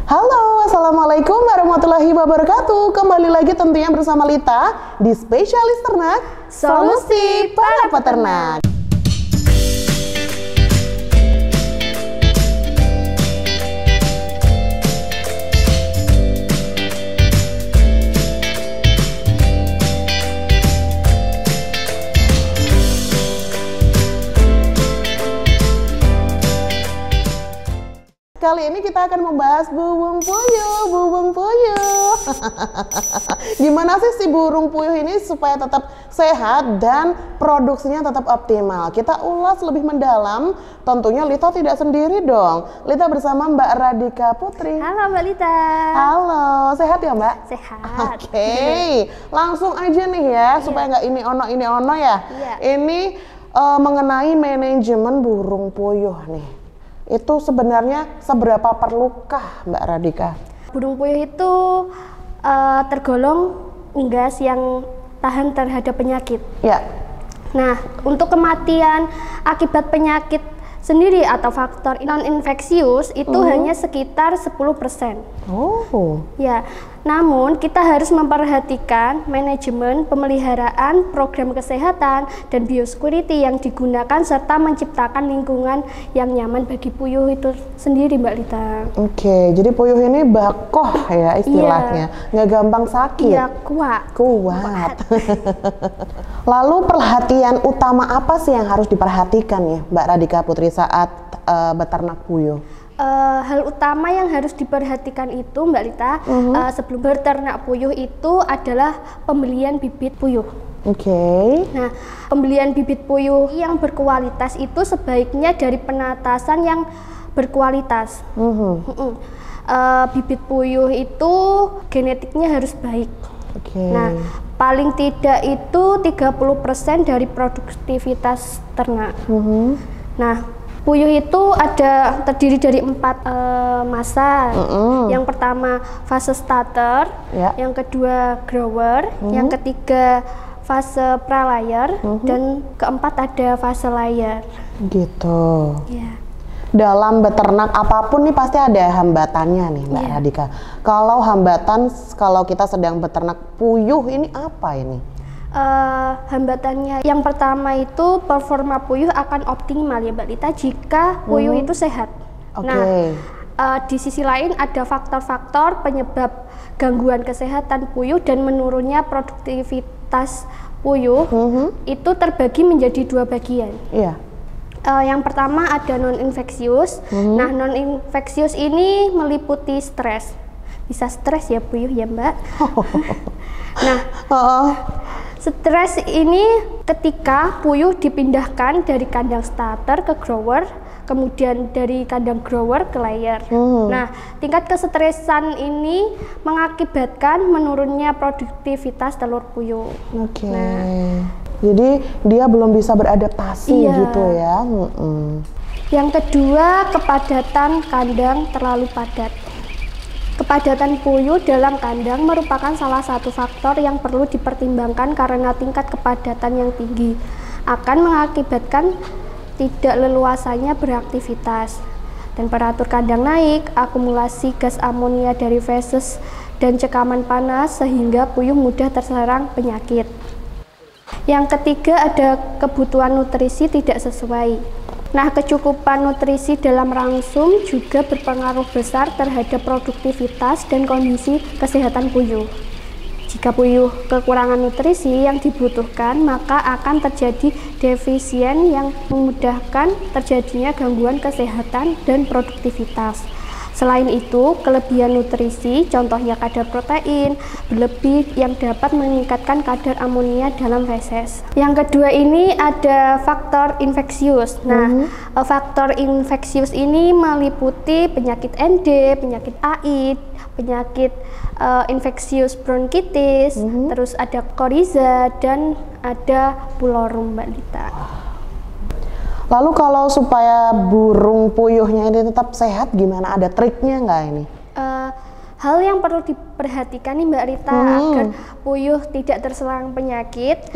Halo, Assalamualaikum warahmatullahi wabarakatuh. Kembali lagi tentunya bersama Lita di Spesialis Ternak, Solusi para Peternak. Kali ini kita akan membahas burung puyuh. Gimana sih si burung puyuh ini supaya tetap sehat dan produksinya tetap optimal? Kita ulas lebih mendalam. Tentunya Lita tidak sendiri dong. Lita bersama Mbak Radika Putri. Halo Mbak Lita. Halo, sehat ya Mbak? Sehat. Oke, langsung aja nih ya, supaya nggak ini ono ya. Ini mengenai manajemen burung puyuh nih. Itu sebenarnya seberapa perlukah Mbak Radika? Burung puyuh itu tergolong unggas yang tahan terhadap penyakit. Ya. Nah, untuk kematian akibat penyakit sendiri atau faktor non-infeksius itu hanya sekitar 10%. Oh. Ya, namun kita harus memperhatikan manajemen pemeliharaan, program kesehatan, dan biosecurity yang digunakan serta menciptakan lingkungan yang nyaman bagi puyuh itu sendiri, Mbak Lita. Oke, jadi puyuh ini bakoh ya istilahnya, nggak gampang sakit. Iya, kuat. Lalu perhatian utama apa sih yang harus diperhatikan ya Mbak Radika Putri saat beternak puyuh? Hal utama yang harus diperhatikan itu Mbak Lita sebelum berternak puyuh itu adalah pembelian bibit puyuh. Oke. Nah, pembelian bibit puyuh yang berkualitas itu sebaiknya dari penatasan yang berkualitas. Bibit puyuh itu genetiknya harus baik. Nah, paling tidak itu 30% dari produktivitas ternak. Nah, puyuh itu terdiri dari 4 masa. Yang pertama fase starter, yang kedua grower, yang ketiga fase pralayer, dan keempat ada fase layer. Gitu. Ya. Dalam beternak apapun nih pasti ada hambatannya nih Mbak Radika. Kalau hambatan kalau kita sedang beternak puyuh ini apa ini? Hambatannya yang pertama itu performa puyuh akan optimal ya Mbak Lita jika puyuh itu sehat. Nah, di sisi lain ada faktor-faktor penyebab gangguan kesehatan puyuh dan menurunnya produktivitas puyuh itu terbagi menjadi 2 bagian. Yang pertama ada non-infeksius. Nah, non-infeksius ini meliputi stres. Bisa stres ya puyuh ya Mbak. Nah, stres ini ketika puyuh dipindahkan dari kandang starter ke grower, kemudian dari kandang grower ke layer. Nah, tingkat kesetresan ini mengakibatkan menurunnya produktivitas telur puyuh. Jadi dia belum bisa beradaptasi gitu ya. Yang kedua, kepadatan kandang terlalu padat. Kepadatan puyuh dalam kandang merupakan salah satu faktor yang perlu dipertimbangkan karena tingkat kepadatan yang tinggi akan mengakibatkan tidak leluasanya beraktivitas. Temperatur kandang naik, akumulasi gas amonia dari feses dan cekaman panas sehingga puyuh mudah terserang penyakit. Yang ketiga ada kebutuhan nutrisi tidak sesuai. Nah, kecukupan nutrisi dalam rangsum juga berpengaruh besar terhadap produktivitas dan kondisi kesehatan puyuh. Jika puyuh kekurangan nutrisi yang dibutuhkan, maka akan terjadi defisien yang memudahkan terjadinya gangguan kesehatan dan produktivitas. Selain itu, kelebihan nutrisi, contohnya kadar protein, berlebih yang dapat meningkatkan kadar amonia dalam feses. Yang kedua ini ada faktor infeksius. Nah, faktor infeksius ini meliputi penyakit ND, penyakit AID, penyakit infeksius bronkitis, terus ada koryza, dan ada pulorum Mbak Lita. Lalu kalau supaya burung puyuhnya ini tetap sehat gimana? Ada triknya nggak ini? Hal yang perlu diperhatikan nih Mbak Rita agar puyuh tidak terserang penyakit.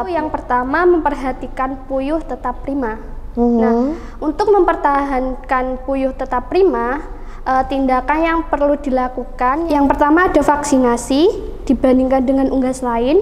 Yang pertama memperhatikan puyuh tetap prima. Nah, untuk mempertahankan puyuh tetap prima, tindakan yang perlu dilakukan. Yang pertama ada vaksinasi. Dibandingkan dengan unggas lain,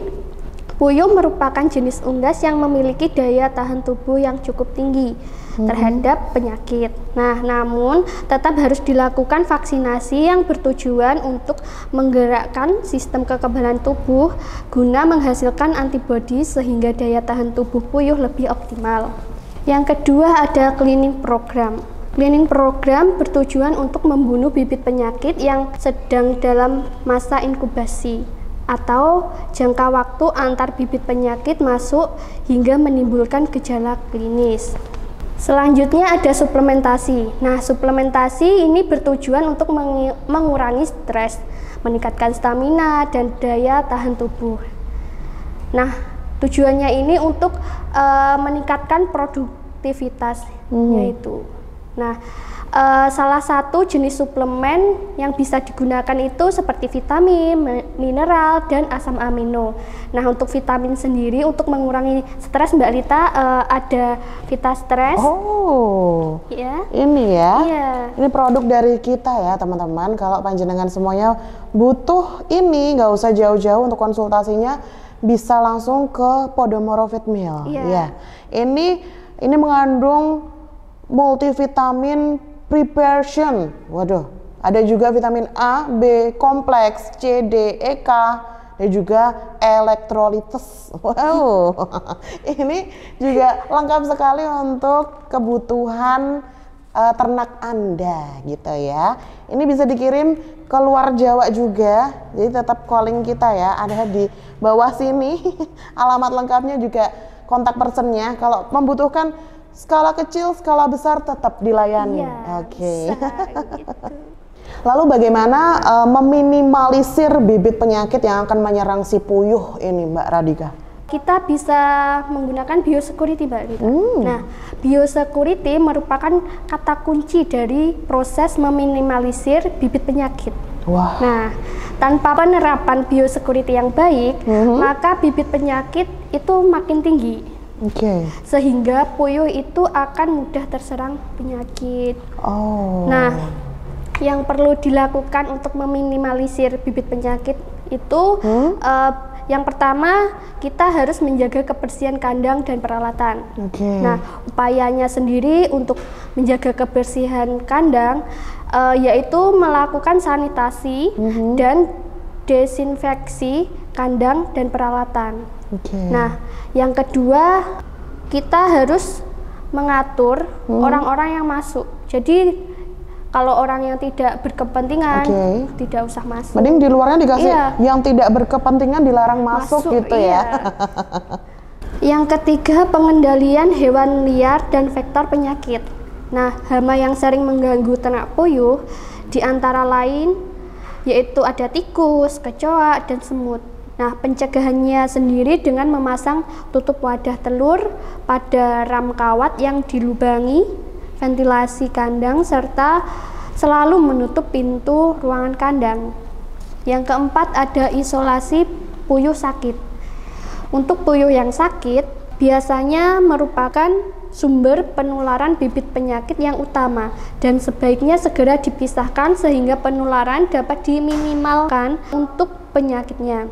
puyuh merupakan jenis unggas yang memiliki daya tahan tubuh yang cukup tinggi terhadap penyakit. Nah, namun tetap harus dilakukan vaksinasi yang bertujuan untuk menggerakkan sistem kekebalan tubuh guna menghasilkan antibodi sehingga daya tahan tubuh puyuh lebih optimal. Yang kedua ada cleaning program. Cleaning program bertujuan untuk membunuh bibit penyakit yang sedang dalam masa inkubasi atau jangka waktu antar bibit penyakit masuk hingga menimbulkan gejala klinis. Selanjutnya ada suplementasi. Nah, suplementasi ini bertujuan untuk mengurangi stres, meningkatkan stamina dan daya tahan tubuh. Nah, tujuannya ini untuk meningkatkan produktivitasnya itu. Nah, salah satu jenis suplemen yang bisa digunakan itu seperti vitamin, mineral, dan asam amino. Nah, untuk vitamin sendiri untuk mengurangi stres, Mbak Lita, ada Vitastres. Oh, ya. Ini ya. Iya. Ini produk dari kita ya teman-teman. Kalau panjenengan semuanya butuh ini, nggak usah jauh-jauh untuk konsultasinya, bisa langsung ke Podomoro Fit Meal. Iya. Ya. Ini mengandung multivitamin preparation. Waduh, ada juga vitamin A, B, kompleks, C, D, E, K, dan juga elektrolites. Wow, ini juga lengkap sekali untuk kebutuhan ternak Anda gitu ya. Ini bisa dikirim ke luar Jawa juga, jadi tetap calling kita ya. Ada di bawah sini alamat lengkapnya juga, kontak personnya. Kalau membutuhkan skala kecil, skala besar tetap dilayani. Iya, Oke. gitu. Lalu bagaimana meminimalisir bibit penyakit yang akan menyerang si puyuh ini, Mbak Radika? Kita bisa menggunakan biosecurity, Mbak Lita. Nah, biosecurity merupakan kata kunci dari proses meminimalisir bibit penyakit. Wah. Nah, tanpa penerapan biosecurity yang baik, maka bibit penyakit itu makin tinggi. Sehingga puyuh itu akan mudah terserang penyakit. Nah, yang perlu dilakukan untuk meminimalisir bibit penyakit itu yang pertama, kita harus menjaga kebersihan kandang dan peralatan. Nah, upayanya sendiri untuk menjaga kebersihan kandang yaitu melakukan sanitasi dan desinfeksi kandang dan peralatan. Nah, yang kedua, kita harus mengatur orang-orang yang masuk. Jadi kalau orang yang tidak berkepentingan tidak usah masuk. Mending di luarnya dikasih yang tidak berkepentingan dilarang masuk gitu ya. Yang ketiga, pengendalian hewan liar dan vektor penyakit. Nah, hama yang sering mengganggu ternak puyuh di antara lain yaitu ada tikus, kecoa, dan semut. Nah, pencegahannya sendiri dengan memasang tutup wadah telur pada ram kawat yang dilubangi, ventilasi kandang, serta selalu menutup pintu ruangan kandang. Yang keempat ada isolasi puyuh sakit. Untuk puyuh yang sakit, biasanya merupakan sumber penularan bibit penyakit yang utama dan sebaiknya segera dipisahkan sehingga penularan dapat diminimalkan untuk penyakitnya.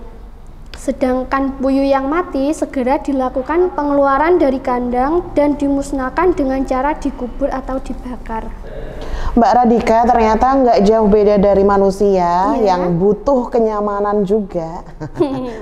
Sedangkan puyuh yang mati segera dilakukan pengeluaran dari kandang dan dimusnahkan dengan cara dikubur atau dibakar. Mbak Radika, ternyata nggak jauh beda dari manusia yang butuh kenyamanan juga.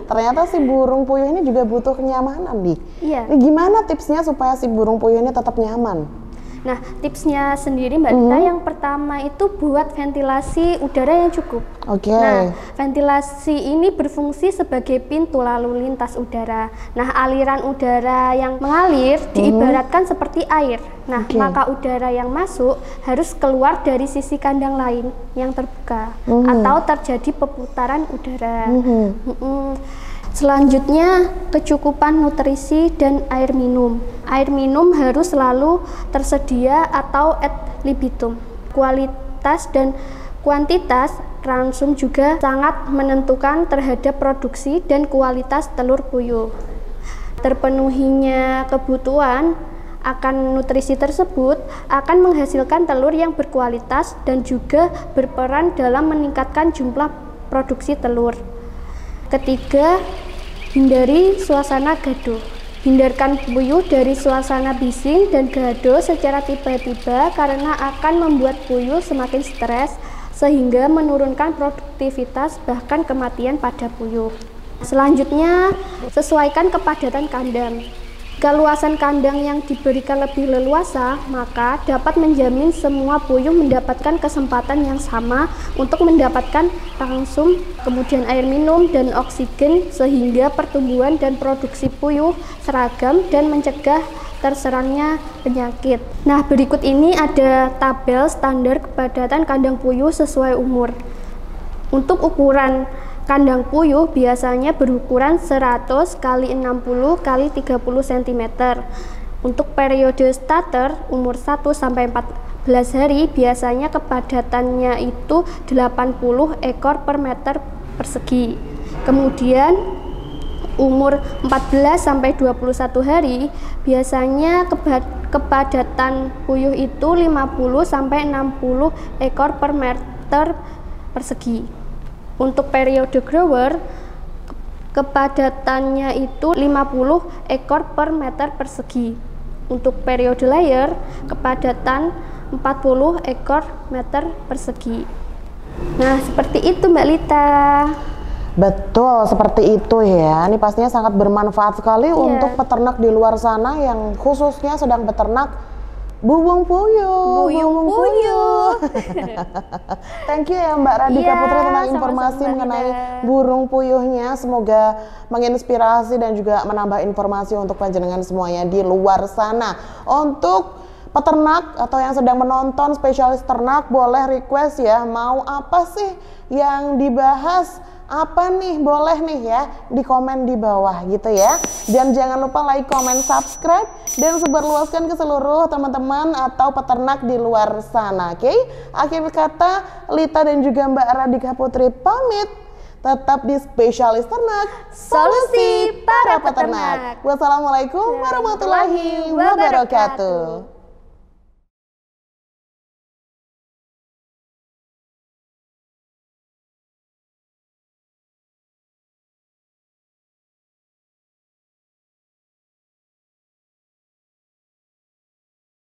Ternyata si burung puyuh ini juga butuh kenyamanan nih. Ini gimana tipsnya supaya si burung puyuh ini tetap nyaman? Nah, tipsnya sendiri Mbak Lita, yang pertama itu buat ventilasi udara yang cukup. Nah, ventilasi ini berfungsi sebagai pintu lalu lintas udara. Nah, aliran udara yang mengalir diibaratkan seperti air. Nah, maka udara yang masuk harus keluar dari sisi kandang lain yang terbuka atau terjadi perputaran udara. Selanjutnya, kecukupan nutrisi dan air minum. Air minum harus selalu tersedia atau ad libitum. Kualitas dan kuantitas ransum juga sangat menentukan terhadap produksi dan kualitas telur puyuh. Terpenuhinya kebutuhan akan nutrisi tersebut akan menghasilkan telur yang berkualitas dan juga berperan dalam meningkatkan jumlah produksi telur. Ketiga, hindari suasana gaduh. Hindarkan puyuh dari suasana bising dan gaduh secara tiba-tiba karena akan membuat puyuh semakin stres sehingga menurunkan produktivitas bahkan kematian pada puyuh. Selanjutnya, sesuaikan kepadatan kandang. Jika luasan kandang yang diberikan lebih leluasa, maka dapat menjamin semua puyuh mendapatkan kesempatan yang sama untuk mendapatkan langsung, kemudian air minum dan oksigen sehingga pertumbuhan dan produksi puyuh seragam dan mencegah terserangnya penyakit. Nah, berikut ini ada tabel standar kepadatan kandang puyuh sesuai umur. Untuk ukuran kandang puyuh biasanya berukuran 100 x 60 x 30 cm. Untuk periode starter umur 1 sampai 14 hari biasanya kepadatannya itu 80 ekor per meter persegi. Kemudian umur 14 sampai 21 hari biasanya kepadatan puyuh itu 50 sampai 60 ekor per meter persegi. Untuk periode grower, kepadatannya itu 50 ekor per meter persegi. Untuk periode layer, kepadatan 40 ekor meter persegi. Nah, seperti itu Mbak Lita. Betul, seperti itu ya. Ini pastinya sangat bermanfaat sekali untuk peternak di luar sana yang khususnya sedang beternak bubung puyuh. Thank you ya Mbak Radhika Putri tentang informasi mengenai burung puyuhnya. Semoga menginspirasi dan juga menambah informasi untuk panjenengan semuanya di luar sana. Untuk peternak atau yang sedang menonton spesialis ternak, boleh request ya, mau apa sih yang dibahas, apa nih, boleh nih ya di komen di bawah gitu ya. Dan jangan lupa like, comment, subscribe dan sebarluaskan ke seluruh teman-teman atau peternak di luar sana. Oke? Akhir kata, Lita dan juga Mbak Radhika Putri pamit. Tetap di spesialis ternak, solusi para peternak. Wassalamualaikum warahmatullahi wabarakatuh.